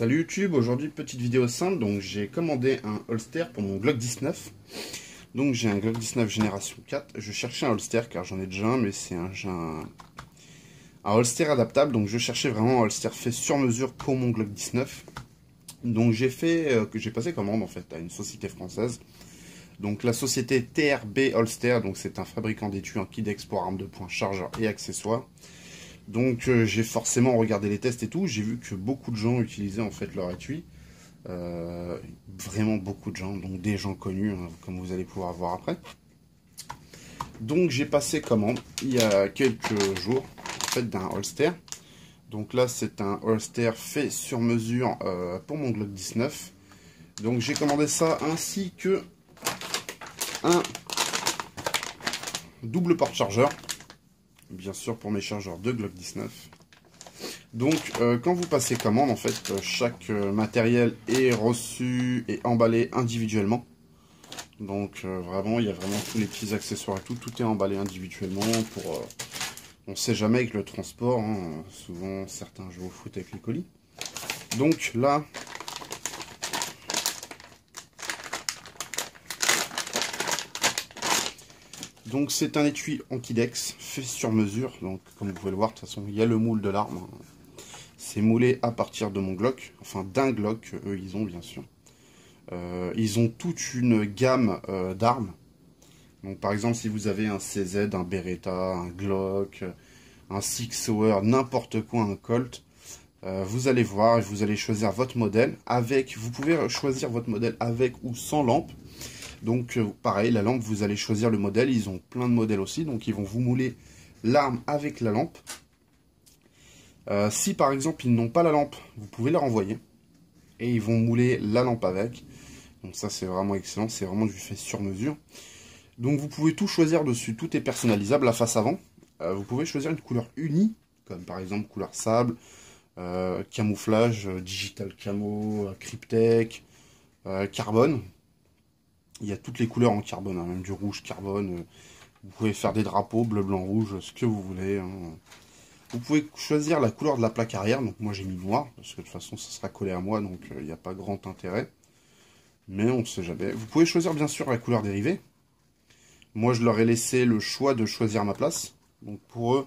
Salut YouTube, aujourd'hui petite vidéo simple, donc j'ai commandé un holster pour mon Glock 19. Donc j'ai un Glock 19 génération 4, je cherchais un holster car j'en ai déjà un, mais c'est un holster adaptable, donc je cherchais vraiment un holster fait sur mesure pour mon Glock 19. Donc j'ai passé commande en fait à une société française. Donc la société TRB Holster, donc c'est un fabricant d'étui en Kydex pour armes de poing, chargeurs et accessoires. Donc j'ai forcément regardé les tests et tout, j'ai vu que beaucoup de gens utilisaient en fait leur étui. Vraiment beaucoup de gens, donc des gens connus, hein, comme vous allez pouvoir voir après. Donc j'ai passé commande il y a quelques jours en fait d'un holster. Donc là c'est un holster fait sur mesure pour mon Glock 19. Donc j'ai commandé ça ainsi que un double porte-chargeur, bien sûr pour mes chargeurs de Glock 19. Donc quand vous passez commande, en fait chaque matériel est reçu et emballé individuellement. Donc vraiment il y a vraiment tous les petits accessoires et tout est emballé individuellement pour on sait jamais avec le transport, hein, souvent certains jouent au foot avec les colis. Donc là donc c'est un étui en Kydex fait sur mesure, donc comme vous pouvez le voir, de toute façon il y a le moule de l'arme, hein. C'est moulé à partir de mon Glock, enfin d'un Glock que eux ils ont bien sûr. Ils ont toute une gamme d'armes. Donc par exemple si vous avez un CZ, un Beretta, un Glock, un Sig Sauer, n'importe quoi, un Colt, vous allez voir et vous allez choisir votre modèle avec, vous pouvez choisir votre modèle avec ou sans lampe. Donc pareil, la lampe, vous allez choisir le modèle, ils ont plein de modèles aussi, donc ils vont vous mouler l'arme avec la lampe. Si par exemple ils n'ont pas la lampe, vous pouvez leur envoyer et ils vont mouler la lampe avec. Donc ça c'est vraiment excellent, c'est vraiment du fait sur mesure. Donc vous pouvez tout choisir dessus, tout est personnalisable. La face avant, vous pouvez choisir une couleur unie, comme par exemple couleur sable, camouflage, digital camo, cryptech, carbone. Il y a toutes les couleurs en carbone, hein, même du rouge carbone. Vous pouvez faire des drapeaux, bleu, blanc, rouge, ce que vous voulez, hein. Vous pouvez choisir la couleur de la plaque arrière, donc moi j'ai mis noir, parce que de toute façon ça sera collé à moi, donc il n'y a pas grand intérêt. Mais on ne sait jamais. Vous pouvez choisir bien sûr la couleur dérivée. Moi je leur ai laissé le choix de choisir ma place. Donc pour eux,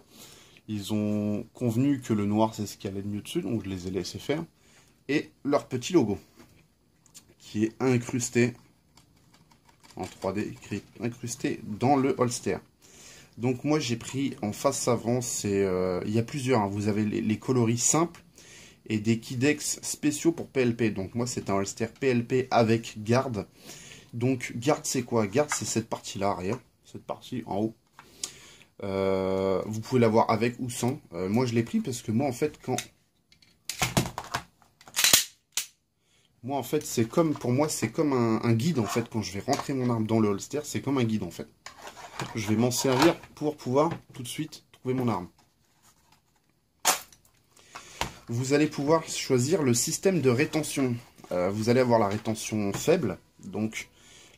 ils ont convenu que le noir c'est ce qui allait de mieux dessus, donc je les ai laissés faire. Et leur petit logo, qui est incrusté en 3D, écrit incrusté dans le holster. Donc moi j'ai pris en face avant, il y a plusieurs, hein. Vous avez les coloris simples et des Kydex spéciaux pour PLP. Donc moi c'est un holster PLP avec garde. Donc garde c'est quoi? Garde c'est cette partie là arrière, cette partie en haut. Vous pouvez l'avoir avec ou sans. Moi je l'ai pris parce que moi en fait c'est comme, pour moi c'est comme un guide en fait. Quand je vais rentrer mon arme dans le holster, c'est comme un guide en fait. Je vais m'en servir pour pouvoir tout de suite trouver mon arme. Vous allez pouvoir choisir le système de rétention. Vous allez avoir la rétention faible. Donc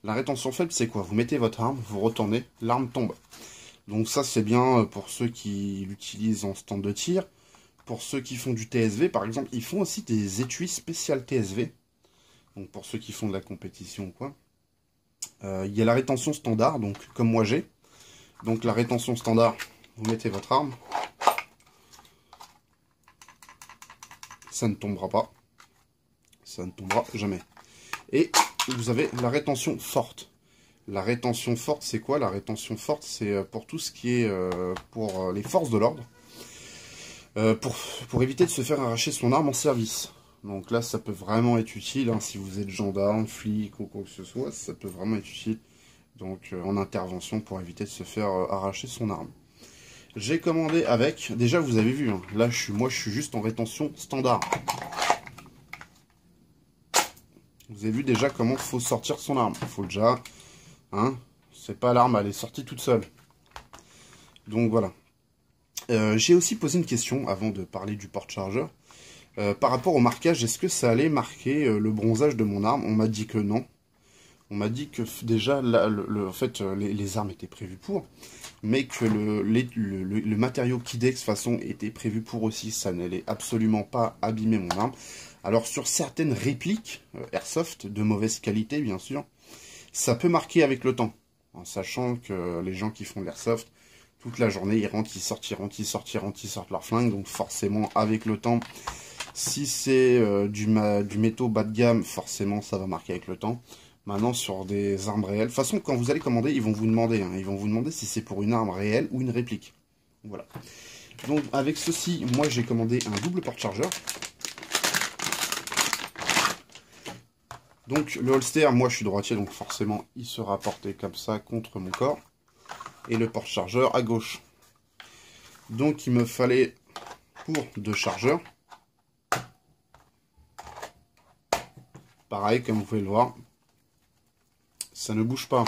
la rétention faible c'est quoi? Vous mettez votre arme, vous retournez, l'arme tombe. Donc ça c'est bien pour ceux qui l'utilisent en stand de tir. Pour ceux qui font du TSV par exemple, ils font aussi des étuis spécial TSV. Donc pour ceux qui font de la compétition ou quoi. Il y a la rétention standard, donc comme moi j'ai. Donc la rétention standard, vous mettez votre arme. Ça ne tombera pas. Ça ne tombera jamais. Et vous avez la rétention forte. La rétention forte, c'est quoi? La rétention forte, c'est pour tout ce qui est pour les forces de l'ordre. Pour éviter de se faire arracher son arme en service. Donc là, ça peut vraiment être utile, hein, si vous êtes gendarme, flic ou quoi que ce soit, ça peut vraiment être utile. Donc en intervention pour éviter de se faire arracher son arme. J'ai commandé avec, déjà vous avez vu, hein, là moi je suis juste en rétention standard. Vous avez vu déjà comment il faut sortir son arme. Il faut déjà, hein, c'est pas l'arme, elle est sortie toute seule. Donc voilà. J'ai aussi posé une question avant de parler du porte-chargeur. Par rapport au marquage, est-ce que ça allait marquer le bronzage de mon arme? On m'a dit que non. On m'a dit que déjà, là, en fait, les armes étaient prévues pour, mais que le matériau Kydex, de toute façon, était prévu pour aussi. Ça n'allait absolument pas abîmer mon arme. Alors, sur certaines répliques Airsoft, de mauvaise qualité, bien sûr, ça peut marquer avec le temps. En sachant que les gens qui font de l'Airsoft, toute la journée, ils rentrent, ils sortent, ils rentrent, ils sortent, ils rentrent, ils sortent leur flingue. Donc, forcément, avec le temps, si c'est du métaux bas de gamme, forcément, ça va marquer avec le temps. Maintenant, sur des armes réelles. De toute façon, quand vous allez commander, ils vont vous demander. Hein, ils vont vous demander si c'est pour une arme réelle ou une réplique. Voilà. Donc, avec ceci, moi, j'ai commandé un double porte-chargeur. Donc, le holster, moi, je suis droitier, donc forcément, il sera porté comme ça contre mon corps. Et le porte-chargeur à gauche. Donc, il me fallait pour 2 chargeurs. Pareil, comme vous pouvez le voir. Ça ne bouge pas.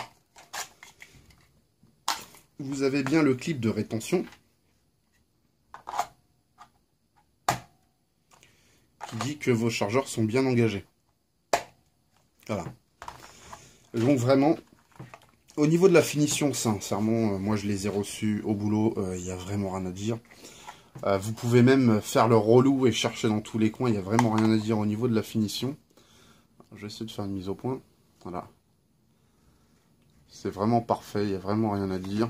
Vous avez bien le clip de rétention qui dit que vos chargeurs sont bien engagés. Voilà. Donc vraiment, au niveau de la finition, sincèrement, moi je les ai reçus au boulot, il n'y a vraiment rien à dire. Vous pouvez même faire le relou et chercher dans tous les coins, il n'y a vraiment rien à dire au niveau de la finition. Je vais essayer de faire une mise au point. Voilà. C'est vraiment parfait, il n'y a vraiment rien à dire.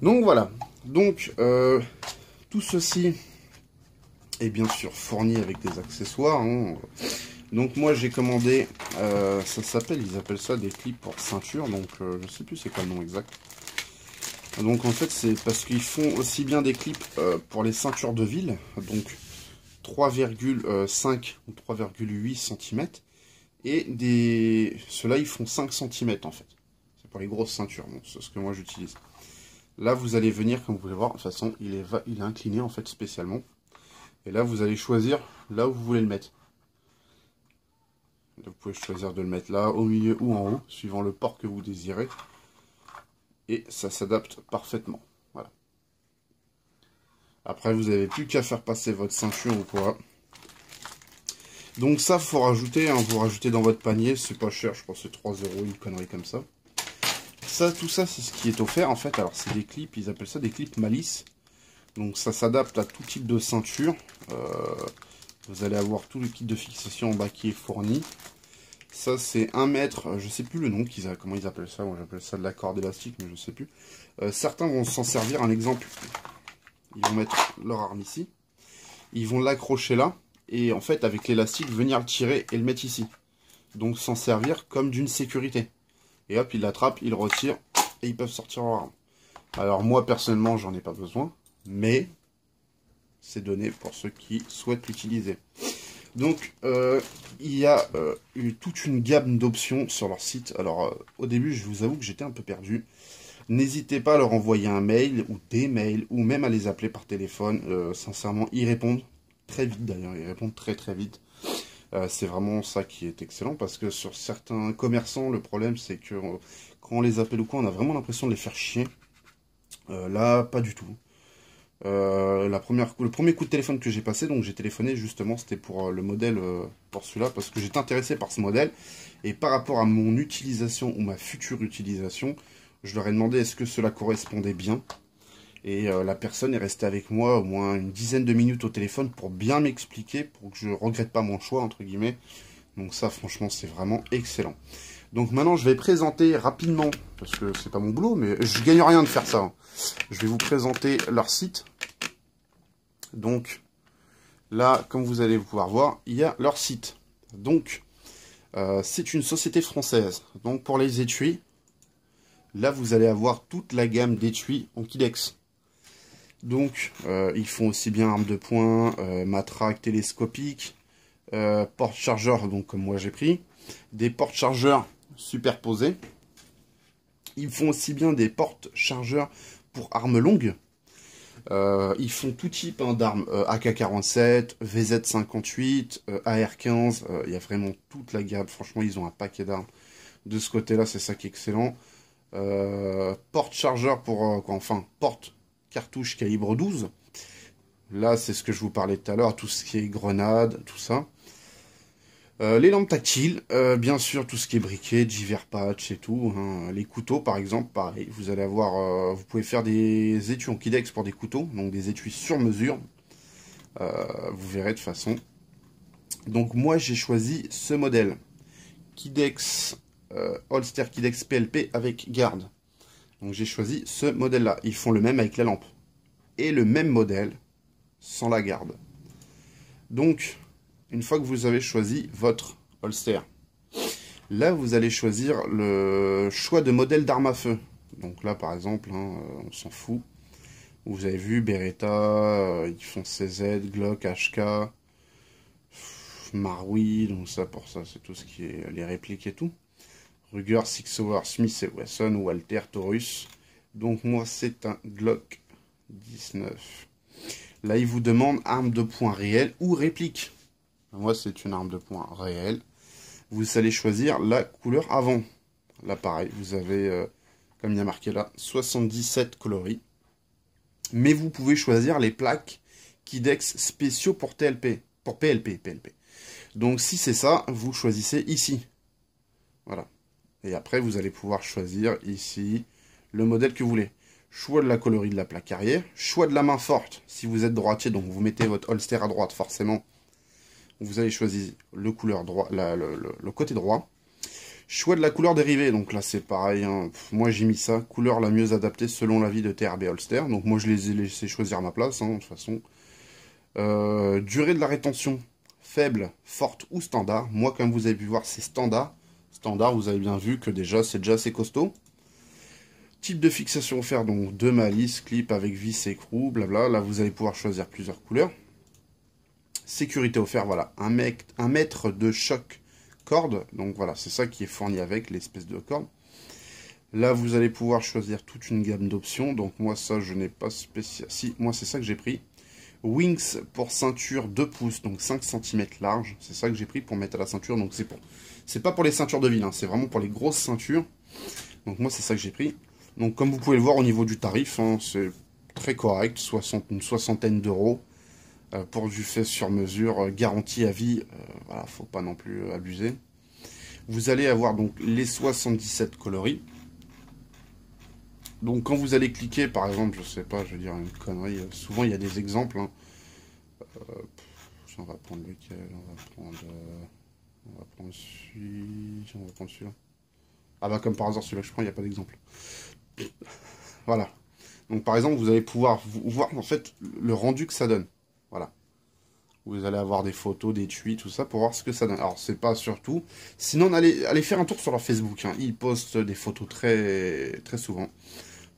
Donc voilà. Donc tout ceci est bien sûr fourni avec des accessoires. Hein. Donc moi j'ai commandé, ça s'appelle, ils appellent ça des clips pour ceinture. Donc je sais plus c'est quoi le nom exact. Donc en fait c'est parce qu'ils font aussi bien des clips pour les ceintures de ville, donc 3,5 ou 3,8 cm, et ceux-là ils font 5 cm en fait. C'est pour les grosses ceintures, donc c'est ce que moi j'utilise. Là vous allez venir, comme vous pouvez voir, de toute façon il est incliné en fait spécialement. Et là vous allez choisir là où vous voulez le mettre. Vous pouvez choisir de le mettre là, au milieu ou en haut, suivant le port que vous désirez. Et ça s'adapte parfaitement. Voilà. Après, vous n'avez plus qu'à faire passer votre ceinture ou quoi. Donc ça, faut rajouter, hein, vous rajoutez dans votre panier, c'est pas cher, je crois que c'est 3 €, une connerie comme ça. Tout ça, c'est ce qui est offert en fait. Alors c'est des clips, ils appellent ça des clips malice. Donc ça s'adapte à tout type de ceinture. Vous allez avoir tout le kit de fixation en bas qui est fourni. Ça c'est 1 mètre, je sais plus le nom, comment ils appellent ça, moi j'appelle ça de la corde élastique, mais je sais plus. Certains vont s'en servir, un exemple, ils vont mettre leur arme ici, ils vont l'accrocher là, et en fait avec l'élastique venir le tirer et le mettre ici. Donc s'en servir comme d'une sécurité. Et hop, ils l'attrapent, ils le retirent, et ils peuvent sortir leur arme. Alors moi personnellement j'en ai pas besoin, mais c'est donné pour ceux qui souhaitent l'utiliser. Donc, il y a toute une gamme d'options sur leur site. Alors, au début, je vous avoue que j'étais un peu perdu. N'hésitez pas à leur envoyer un mail ou des mails ou même à les appeler par téléphone. Sincèrement, ils répondent très vite d'ailleurs. Ils répondent très très vite. C'est vraiment ça qui est excellent parce que sur certains commerçants, le problème c'est que quand on les appelle ou quoi, on a vraiment l'impression de les faire chier. Là, pas du tout. Le premier coup de téléphone que j'ai passé, donc j'ai téléphoné justement, c'était pour le modèle, pour celui-là, parce que j'étais intéressé par ce modèle, et par rapport à mon utilisation ou ma future utilisation, je leur ai demandé est-ce que cela correspondait bien, et la personne est restée avec moi au moins une dizaine de minutes au téléphone pour bien m'expliquer, pour que je regrette pas mon choix, entre guillemets. Donc ça, franchement, c'est vraiment excellent. Donc maintenant, je vais présenter rapidement, parce que c'est pas mon boulot, mais je gagne rien de faire ça. Hein. Je vais vous présenter leur site. Donc là, comme vous allez pouvoir voir, il y a leur site. Donc, c'est une société française. Donc pour les étuis, là, vous allez avoir toute la gamme d'étuis en Kydex. Donc, ils font aussi bien armes de poing, matraque télescopique, porte-chargeur, donc comme moi j'ai pris, des porte-chargeurs superposés. Ils font aussi bien des porte-chargeurs pour armes longues. Ils font tout type hein, d'armes, AK-47, VZ-58, AR-15, il y a vraiment toute la gamme. Franchement, ils ont un paquet d'armes. De ce côté-là, c'est ça qui est excellent. Porte chargeur pour, enfin, porte cartouche calibre 12. Là, c'est ce que je vous parlais tout à l'heure, tout ce qui est grenade, tout ça. Les lampes tactiles, bien sûr, tout ce qui est briquet, divers patch et tout. Hein. Les couteaux, par exemple, pareil. Vous allez avoir, vous pouvez faire des étuis en Kydex pour des couteaux, donc des étuis sur mesure. Vous verrez de toute façon. Donc moi, j'ai choisi ce modèle. Kydex, Holster Kydex PLP avec garde. Donc j'ai choisi ce modèle-là. Ils font le même avec la lampe. Et le même modèle sans la garde. Donc, une fois que vous avez choisi votre holster, là vous allez choisir le choix de modèle d'arme à feu. Donc là par exemple, hein, on s'en fout. Vous avez vu Beretta, ils font CZ, Glock, HK, Marui, donc ça pour ça c'est tout ce qui est les répliques et tout. Ruger, Six Hour, Smith & Wesson, Walter, Taurus. Donc moi c'est un Glock 19. Là il vous demande arme de poing réelle ou réplique. Moi c'est une arme de poing réelle. Vous allez choisir la couleur avant. Là pareil, vous avez, comme il y a marqué là, 77 coloris. Mais vous pouvez choisir les plaques Kydex spéciaux pour TLP, pour PLP. Donc si c'est ça, vous choisissez ici. Voilà. Et après, vous allez pouvoir choisir ici le modèle que vous voulez. Choix de la coloris de la plaque arrière. Choix de la main forte. Si vous êtes droitier, donc vous mettez votre holster à droite, forcément. Vous allez choisir le côté droit. Choix de la couleur dérivée. Donc là, c'est pareil. Hein. Moi, j'ai mis ça. Couleur la mieux adaptée selon l'avis de TRB Holster. Donc moi, je les ai laissés choisir à ma place, hein, de toute façon. Durée de la rétention. Faible, forte ou standard. Moi, comme vous avez pu voir, c'est standard. Standard, vous avez bien vu que déjà, c'est déjà assez costaud. Type de fixation offert, donc 2 malices, clip avec vis, écrou, blabla. Là, vous allez pouvoir choisir plusieurs couleurs. Sécurité offert, voilà, un mètre de choc corde. Donc voilà, c'est ça qui est fourni avec l'espèce de corde. Là, vous allez pouvoir choisir toute une gamme d'options. Donc moi, ça, je n'ai pas spécial. Si, moi, c'est ça que j'ai pris. Wings pour ceinture 2 pouces, donc 5 cm large. C'est ça que j'ai pris pour mettre à la ceinture. Donc c'est pas pour les ceintures de ville, hein, c'est vraiment pour les grosses ceintures. Donc moi, c'est ça que j'ai pris. Donc comme vous pouvez le voir au niveau du tarif, hein, c'est très correct, une soixantaine d'euros. Pour du fait sur mesure, garantie à vie, voilà, faut pas non plus abuser. Vous allez avoir donc les 77 coloris. Donc quand vous allez cliquer, par exemple, je sais pas, je vais dire une connerie, souvent il y a des exemples. Hein. On va prendre lequel? On va prendre celui-là. Ah bah comme par hasard, celui-là que je prends, il n'y a pas d'exemple. Voilà. Donc par exemple, vous allez pouvoir voir en fait le rendu que ça donne. Voilà. Vous allez avoir des photos, des tweets, tout ça, pour voir ce que ça donne. Alors, c'est pas surtout. Sinon, allez faire un tour sur leur Facebook. Hein. Ils postent des photos très, très souvent.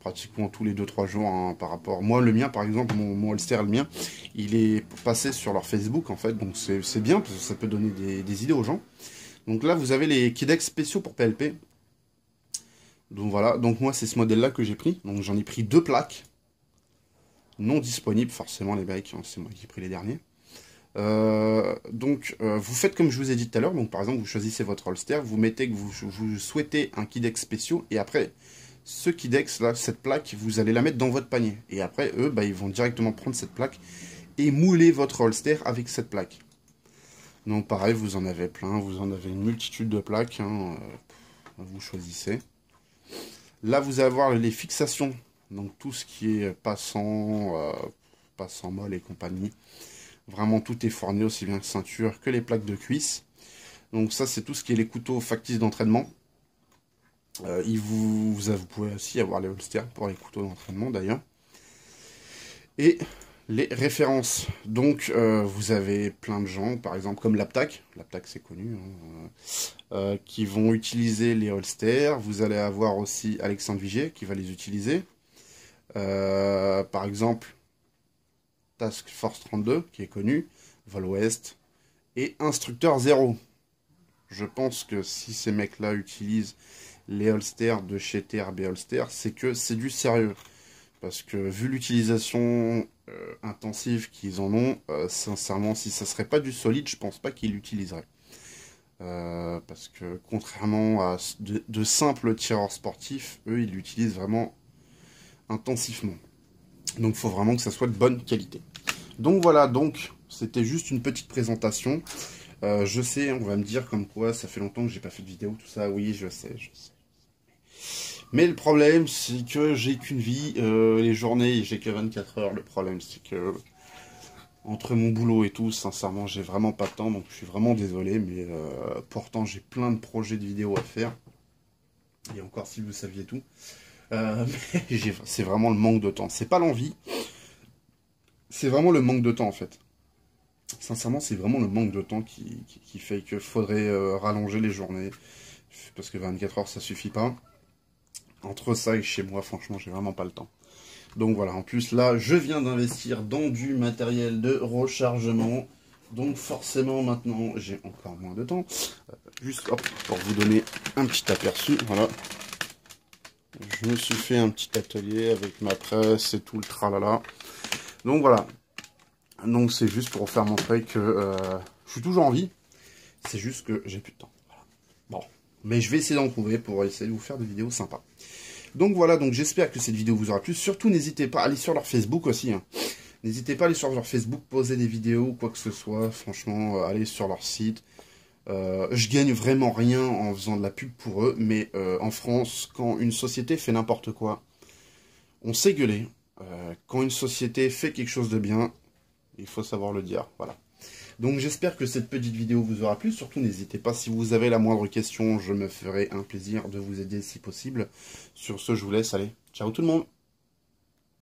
Pratiquement tous les 2-3 jours, hein, par rapport... Moi, le mien, par exemple, mon holster, le mien, il est passé sur leur Facebook, en fait. Donc, c'est bien, parce que ça peut donner des idées aux gens. Donc là, vous avez les Kydex spéciaux pour PLP. Donc, voilà. Donc, moi, c'est ce modèle-là que j'ai pris. Donc, j'en ai pris 2 plaques. Non disponibles, forcément, les mecs. Hein, c'est moi qui ai pris les derniers. Vous faites comme je vous ai dit tout à l'heure. Donc, par exemple, vous choisissez votre holster, vous mettez que vous souhaitez un Kydex spéciaux, et après, ce Kydex là, cette plaque, vous allez la mettre dans votre panier. Et après, eux, bah, ils vont directement prendre cette plaque et mouler votre holster avec cette plaque. Donc, pareil, vous en avez plein, vous en avez une multitude de plaques. Hein, vous choisissez. Là, vous allez avoir les fixations. Donc, tout ce qui est passant molle et compagnie. Vraiment, tout est fourni, aussi bien que ceinture que les plaques de cuisse. Donc ça, c'est tout ce qui est les couteaux factices d'entraînement. Vous pouvez aussi avoir les holsters pour les couteaux d'entraînement, d'ailleurs. Et les références. Donc, vous avez plein de gens, par exemple, comme l'Aptac. L'Aptac, c'est connu. Hein, qui vont utiliser les holsters. Vous allez avoir aussi Alexandre Vigier qui va les utiliser. Par exemple... Task Force 32, qui est connu, Vol Ouest, et Instructeur 0. Je pense que si ces mecs-là utilisent les holsters de chez TRB Holster, c'est que c'est du sérieux. Parce que vu l'utilisation intensive qu'ils en ont, sincèrement, si ça serait pas du solide, je pense pas qu'ils l'utiliseraient. Parce que contrairement à de simples tireurs sportifs, eux, ils l'utilisent vraiment intensivement. Donc il faut vraiment que ça soit de bonne qualité. Donc voilà, donc c'était juste une petite présentation. Je sais, on va me dire comme quoi ça fait longtemps que j'ai pas fait de vidéo, tout ça. Oui, je sais. Mais le problème, c'est que j'ai qu'une vie, les journées, j'ai que 24 heures. Le problème, c'est que entre mon boulot et tout, sincèrement, j'ai vraiment pas de temps, donc je suis vraiment désolé, mais pourtant j'ai plein de projets de vidéos à faire. Et encore, si vous saviez tout. Mais c'est vraiment le manque de temps. C'est pas l'envie, c'est vraiment le manque de temps en fait. Sincèrement, c'est vraiment le manque de temps qui fait qu'il faudrait rallonger les journées. Parce que 24 heures, ça suffit pas. Entre ça et chez moi, franchement, j'ai vraiment pas le temps. Donc voilà, en plus là, je viens d'investir dans du matériel de rechargement. Donc forcément, maintenant, j'ai encore moins de temps. Juste, hop, pour vous donner un petit aperçu, voilà. Je me suis fait un petit atelier avec ma presse et tout le tralala. Donc voilà. Donc c'est juste pour faire montrer que je suis toujours en vie. C'est juste que j'ai plus de temps. Voilà. Bon. Mais je vais essayer d'en trouver pour essayer de vous faire des vidéos sympas. Donc voilà, donc j'espère que cette vidéo vous aura plu. Surtout, n'hésitez pas à aller sur leur Facebook aussi. Hein. N'hésitez pas à aller sur leur Facebook, poser des vidéos ou quoi que ce soit. Franchement, allez sur leur site. Je gagne vraiment rien en faisant de la pub pour eux. Mais en France, quand une société fait n'importe quoi, on sait gueuler. Quand une société fait quelque chose de bien, il faut savoir le dire. Voilà. Donc j'espère que cette petite vidéo vous aura plu. Surtout n'hésitez pas, si vous avez la moindre question, je me ferai un plaisir de vous aider si possible. Sur ce, je vous laisse. Allez, ciao tout le monde.